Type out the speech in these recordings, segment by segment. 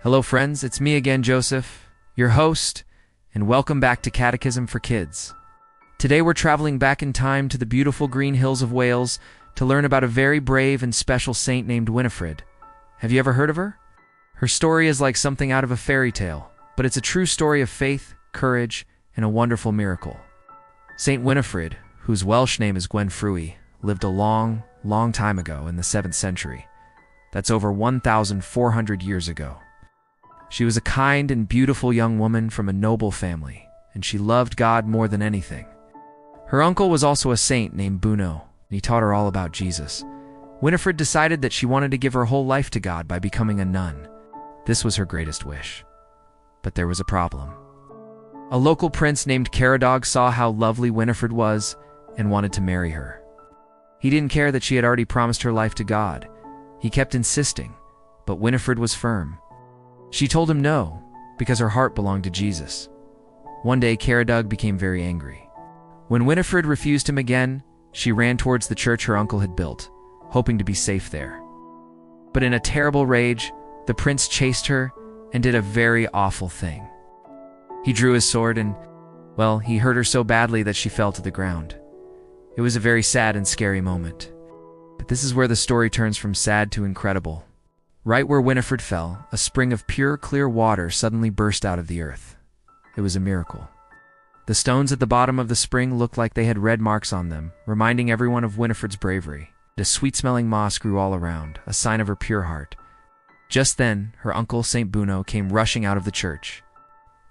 Hello friends, it's me again, Joseph, your host, and welcome back to Catechism for Kids. Today we're traveling back in time to the beautiful green hills of Wales to learn about a very brave and special saint named Winifred. Have you ever heard of her? Her story is like something out of a fairy tale, but it's a true story of faith, courage, and a wonderful miracle. Saint Winifred, whose Welsh name is Gwenffrewi, lived a long, long time ago in the 7th century. That's over 1,400 years ago. She was a kind and beautiful young woman from a noble family, and she loved God more than anything. Her uncle was also a saint named Beuno, and he taught her all about Jesus. Winifred decided that she wanted to give her whole life to God by becoming a nun. This was her greatest wish. But there was a problem. A local prince named Catechism saw how lovely Winifred was and wanted to marry her. He didn't care that she had already promised her life to God. He kept insisting, but Winifred was firm. She told him no, because her heart belonged to Jesus. One day, Catechism became very angry. When Winifred refused him again, she ran towards the church her uncle had built, hoping to be safe there. But in a terrible rage, the prince chased her and did a very awful thing. He drew his sword and, he hurt her so badly that she fell to the ground. It was a very sad and scary moment. But this is where the story turns from sad to incredible. Right where Winifred fell, a spring of pure, clear water suddenly burst out of the earth. It was a miracle. The stones at the bottom of the spring looked like they had red marks on them, reminding everyone of Winifred's bravery. A sweet-smelling moss grew all around, a sign of her pure heart. Just then, her uncle, Saint Beuno, came rushing out of the church.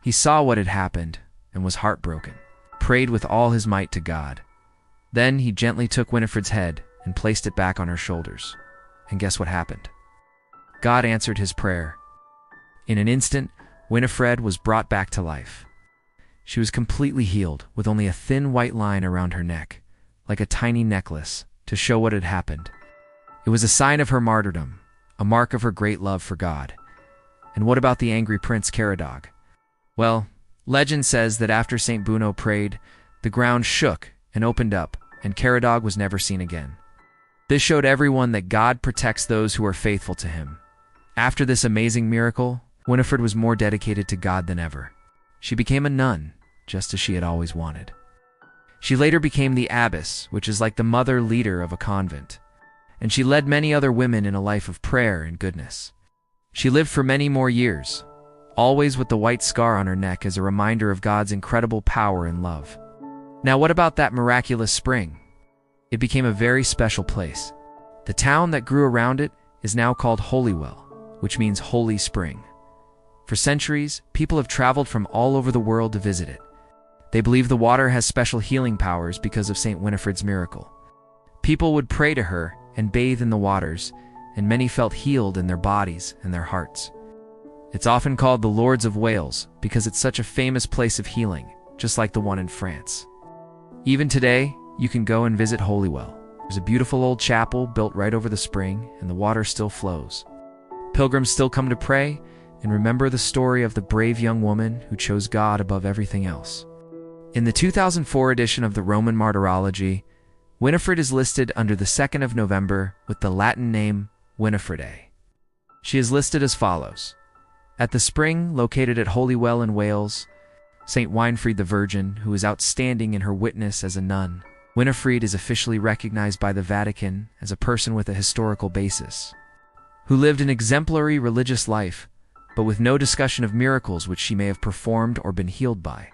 He saw what had happened and was heartbroken, prayed with all his might to God. Then he gently took Winifred's head and placed it back on her shoulders. And guess what happened? God answered his prayer. In an instant, Winifred was brought back to life. She was completely healed, with only a thin white line around her neck, like a tiny necklace, to show what had happened. It was a sign of her martyrdom, a mark of her great love for God. And what about the angry Prince Catechism? Well, legend says that after Saint Beuno prayed, the ground shook and opened up, and Catechism was never seen again. This showed everyone that God protects those who are faithful to him. After this amazing miracle, Winifred was more dedicated to God than ever. She became a nun, just as she had always wanted. She later became the abbess, which is like the mother leader of a convent, and she led many other women in a life of prayer and goodness. She lived for many more years, always with the white scar on her neck as a reminder of God's incredible power and love. Now, what about that miraculous spring? It became a very special place. The town that grew around it is now called Holywell, which means Holy Spring. For centuries, people have traveled from all over the world to visit it. They believe the water has special healing powers because of Saint Winifred's miracle. People would pray to her and bathe in the waters, and many felt healed in their bodies and their hearts. It's often called the Lords of Wales because it's such a famous place of healing, just like the one in France. Even today, you can go and visit Holywell. There's a beautiful old chapel built right over the spring, and the water still flows. Pilgrims still come to pray and remember the story of the brave young woman who chose God above everything else. In the 2004 edition of the Roman Martyrology, Winifred is listed under the 2nd of November with the Latin name Winifredae. She is listed as follows. At the spring located at Holywell in Wales, Saint Winifred the Virgin, who is outstanding in her witness as a nun, Winifred is officially recognized by the Vatican as a person with a historical basis, who lived an exemplary religious life, but with no discussion of miracles which she may have performed or been healed by.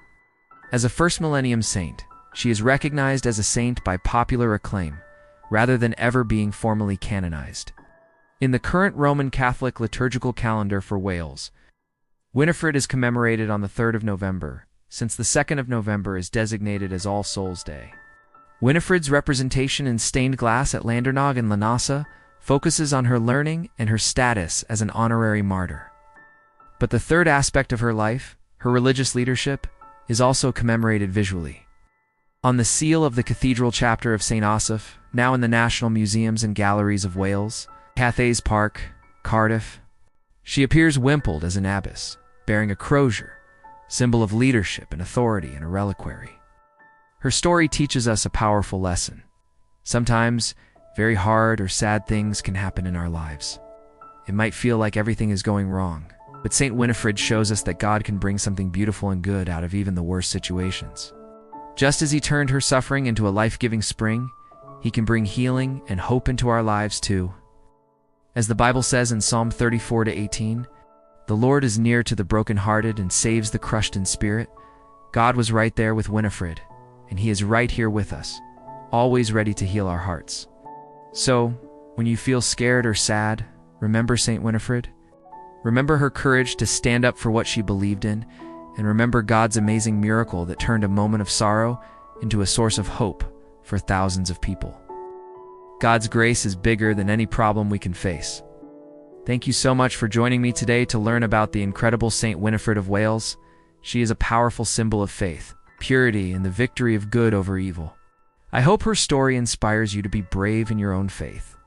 As a first millennium saint, she is recognized as a saint by popular acclaim, rather than ever being formally canonized. In the current Roman Catholic liturgical calendar for Wales, Winifred is commemorated on the 3rd of November, since the 2nd of November is designated as All Souls' Day. Winifred's representation in stained glass at Llandrnog and Llanasa focuses on her learning and her status as an honorary martyr. But the third aspect of her life, her religious leadership, is also commemorated visually. On the seal of the Cathedral Chapter of St. Osoph, now in the National Museums and Galleries of Wales, Cathays Park, Cardiff, she appears wimpled as an abbess, bearing a crozier, symbol of leadership and authority in a reliquary. Her story teaches us a powerful lesson. Sometimes, very hard or sad things can happen in our lives. It might feel like everything is going wrong, But Saint Winifred shows us that God can bring something beautiful and good out of even the worst situations. Just as he turned her suffering into a life-giving spring, he can bring healing and hope into our lives too. As the Bible says in Psalm 34-18, "The Lord is near to the brokenhearted and saves the crushed in spirit." God was right there with Winifred, and he is right here with us, always ready to heal our hearts. So, when you feel scared or sad, remember Saint Winifred. Remember her courage to stand up for what she believed in, and remember God's amazing miracle that turned a moment of sorrow into a source of hope for thousands of people. God's grace is bigger than any problem we can face. Thank you so much for joining me today to learn about the incredible Saint Winifred of Wales. She is a powerful symbol of faith, purity, and the victory of good over evil. I hope her story inspires you to be brave in your own faith.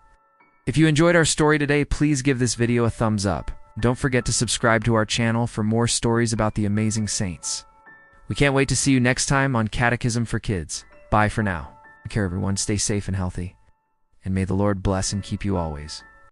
If you enjoyed our story today, please give this video a thumbs up. Don't forget to subscribe to our channel for more stories about the amazing saints. We can't wait to see you next time on Catechism for Kids. Bye for now. Take care, everyone. Stay safe and healthy. And may the Lord bless and keep you always.